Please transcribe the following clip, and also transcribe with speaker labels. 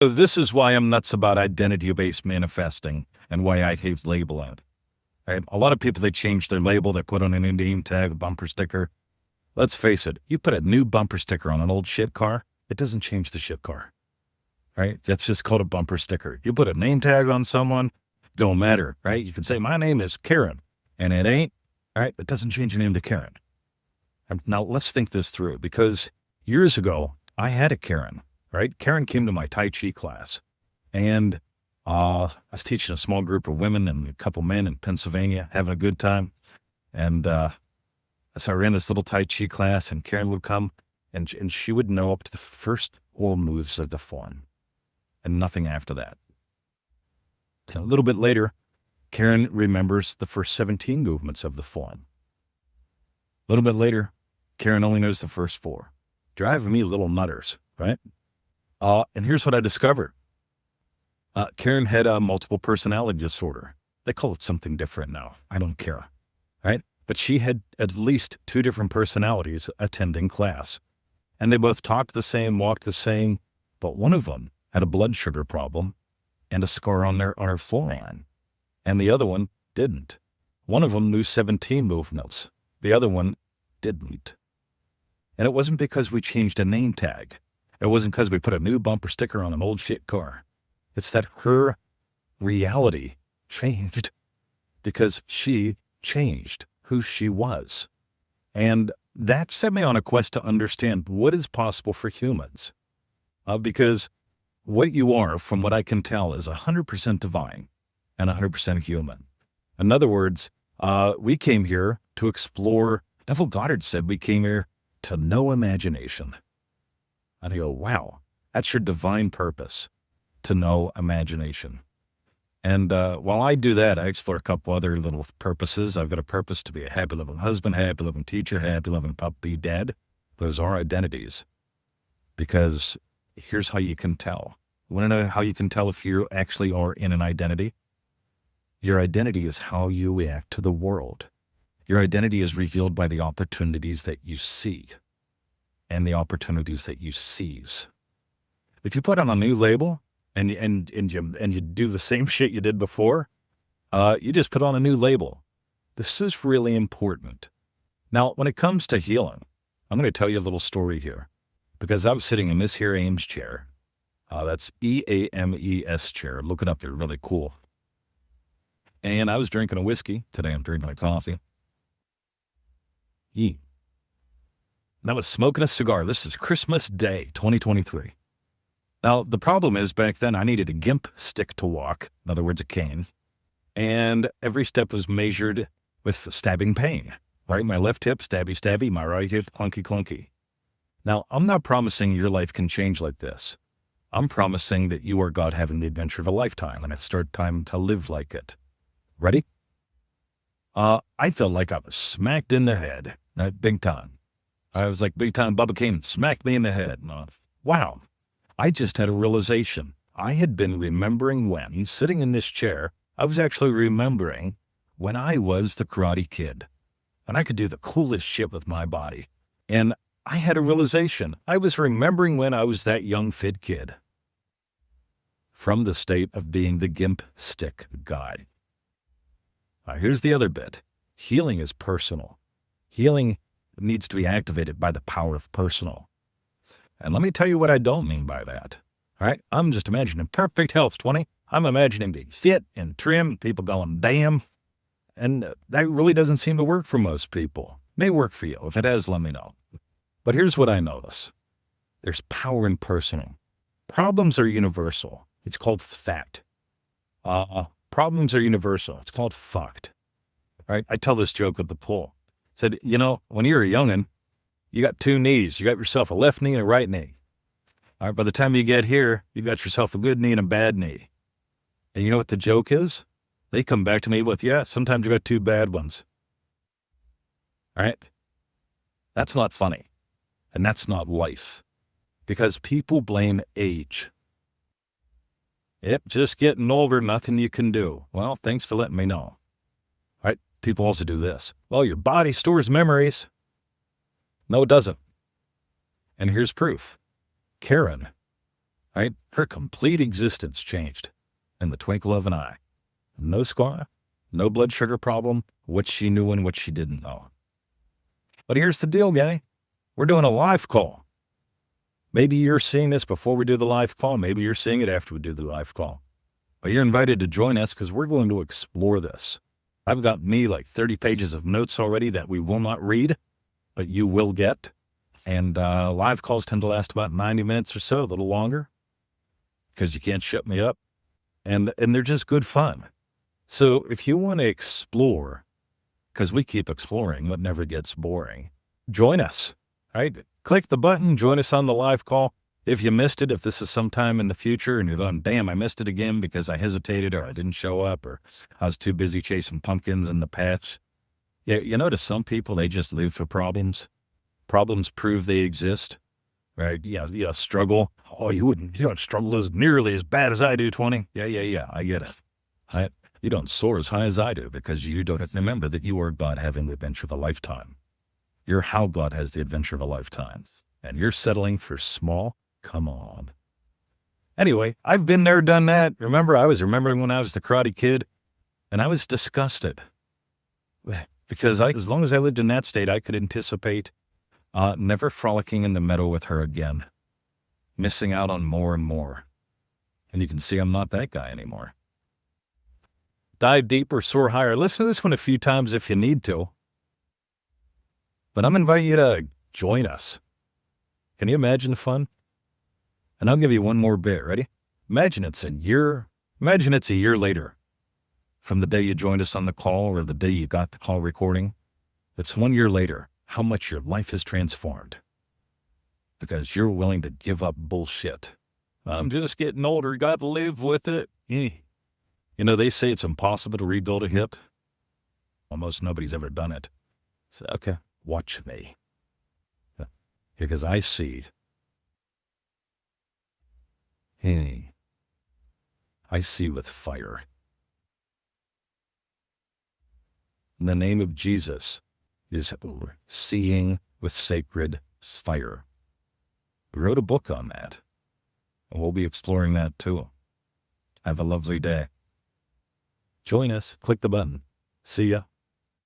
Speaker 1: So this is why I'm nuts about identity-based manifesting and why I hate labeling. Right? A lot of people, they change their label, they put on a new name tag, a bumper sticker. Let's face it, you put a new bumper sticker on an old shit car, it doesn't change the shit car. Right? That's just called a bumper sticker. You put a name tag on someone, don't matter, right? You can say, my name is Karen, and it ain't, right? It doesn't change your name to Karen. Now let's think this through, because years ago, I had a Karen, right? Karen came to my Tai Chi class, and I was teaching a small group of women and a couple men in Pennsylvania, having a good time. And so I ran this little Tai Chi class, and Karen would come, and she would know up to the first 4 moves of the form and nothing after that. So a little bit later, Karen remembers the first 17 movements of the form. A little bit later, Karen only knows the first 4. Driving me little nutters, right? And here's what I discovered. Karen had a multiple personality disorder. They call it something different now. I don't care, right? But she had at least 2 different personalities attending class. And they both talked the same, walked the same, but one of them had a blood sugar problem and a scar on her forearm, and the other one didn't. One of them knew 17 movements. The other one didn't. And it wasn't because we changed a name tag. It wasn't because we put a new bumper sticker on an old shit car. It's that her reality changed because she changed who she was. And that set me on a quest to understand what is possible for humans. Because what you are, from what I can tell, is 100% divine and 100% human. In other words, we came here to explore. Neville Goddard said we came here to know imagination. And I go, wow, that's your divine purpose, to know imagination. And while I do that, I explore a couple other little purposes. I've got a purpose to be a happy living husband, happy living teacher, happy living puppy dad. Those are identities. Because here's how you can tell. You want to know how you can tell if you actually are in an identity? Your identity is how you react to the world. Your identity is revealed by the opportunities that you see and the opportunities that you seize. If you put on a new label and you do the same shit you did before, you just put on a new label. This is really important. Now, when it comes to healing, I'm going to tell you a little story here, because I was sitting in this here Ames chair. That's EAMES chair. Look it up. They're really cool. And I was drinking a whiskey. Today I'm drinking a coffee. And I was smoking a cigar. This is Christmas Day, 2023. Now, the problem is, back then I needed a GIMP stick to walk, in other words, a cane, and every step was measured with stabbing pain, right? My left hip, stabby, stabby, my right hip, clunky, clunky. Now, I'm not promising your life can change like this. I'm promising that you are God having the adventure of a lifetime, and it's start time to live like it. Ready? I felt like I was smacked in the head, big time. I was like big time Bubba came and smacked me in the head. And wow. I just had a realization. I had been remembering when he's sitting in this chair. I was actually remembering when I was the Karate Kid, and I could do the coolest shit with my body. And I had a realization. I was remembering when I was that young, fit kid. From the state of being the GIMP stick guy. Here's the other bit. Healing is personal. Healing needs to be activated by the power of personal. And let me tell you what I don't mean by that. All right? I'm just imagining perfect health, 20. I'm imagining being fit and trim, people going, damn. And that really doesn't seem to work for most people. May work for you. If it has, let me know. But here's what I notice. There's power in personal. Problems are universal. It's called fact. Problems are universal. It's called fucked. Right? I tell this joke with the pool. Said, when you're a youngin', you got 2 knees. You got yourself a left knee and a right knee. All right, by the time you get here, you got yourself a good knee and a bad knee. And you know what the joke is? They come back to me with, yeah, sometimes you got 2 bad ones. All right? That's not funny. And that's not life. Because people blame age. Yep, just getting older, nothing you can do. Well, thanks for letting me know. All right? People also do this. Well, your body stores memories. No, it doesn't. And here's proof. Karen, right? Her complete existence changed in the twinkle of an eye. No scar, no blood sugar problem, what she knew and what she didn't know. But here's the deal, gang. We're doing a live call. Maybe you're seeing this before we do the live call. Maybe you're seeing it after we do the live call. But you're invited to join us because we're going to explore this. I've got like 30 pages of notes already that we will not read, but you will get. And live calls tend to last about 90 minutes or so, a little longer, because you can't shut me up. And they're just good fun. So if you want to explore, because we keep exploring, what never gets boring, join us, right? Click the button, join us on the live call. If you missed it, if this is sometime in the future and you're going, damn, I missed it again because I hesitated or I didn't show up or I was too busy chasing pumpkins in the patch. Yeah, you notice some people, they just live for problems. Problems prove they exist, right? Yeah, struggle. Oh, you don't struggle as nearly as bad as I do, 20. Yeah, I get it. You don't soar as high as I do because you don't remember that you are God having the adventure of a lifetime. You're how God has the adventure of a lifetime. And you're settling for small. Come on. Anyway, I've been there, done that. Remember, I was remembering when I was the Karate Kid, and I was disgusted. Because as long as I lived in that state, I could anticipate never frolicking in the meadow with her again. Missing out on more and more. And you can see I'm not that guy anymore. Dive deeper, soar higher. Listen to this one a few times if you need to. But I'm inviting you to join us. Can you imagine the fun? And I'll give you one more bit. Ready? Imagine it's a year later from the day you joined us on the call or the day you got the call recording. It's 1 year later, how much your life has transformed. Because you're willing to give up bullshit. I'm just getting older. Got to live with it. You know, they say it's impossible to rebuild a hip. Almost nobody's ever done it. So, okay, watch me. Because I see. I see with fire. In the name of Jesus is seeing with sacred fire. We wrote a book on that. And we'll be exploring that too. Have a lovely day. Join us. Click the button. See ya.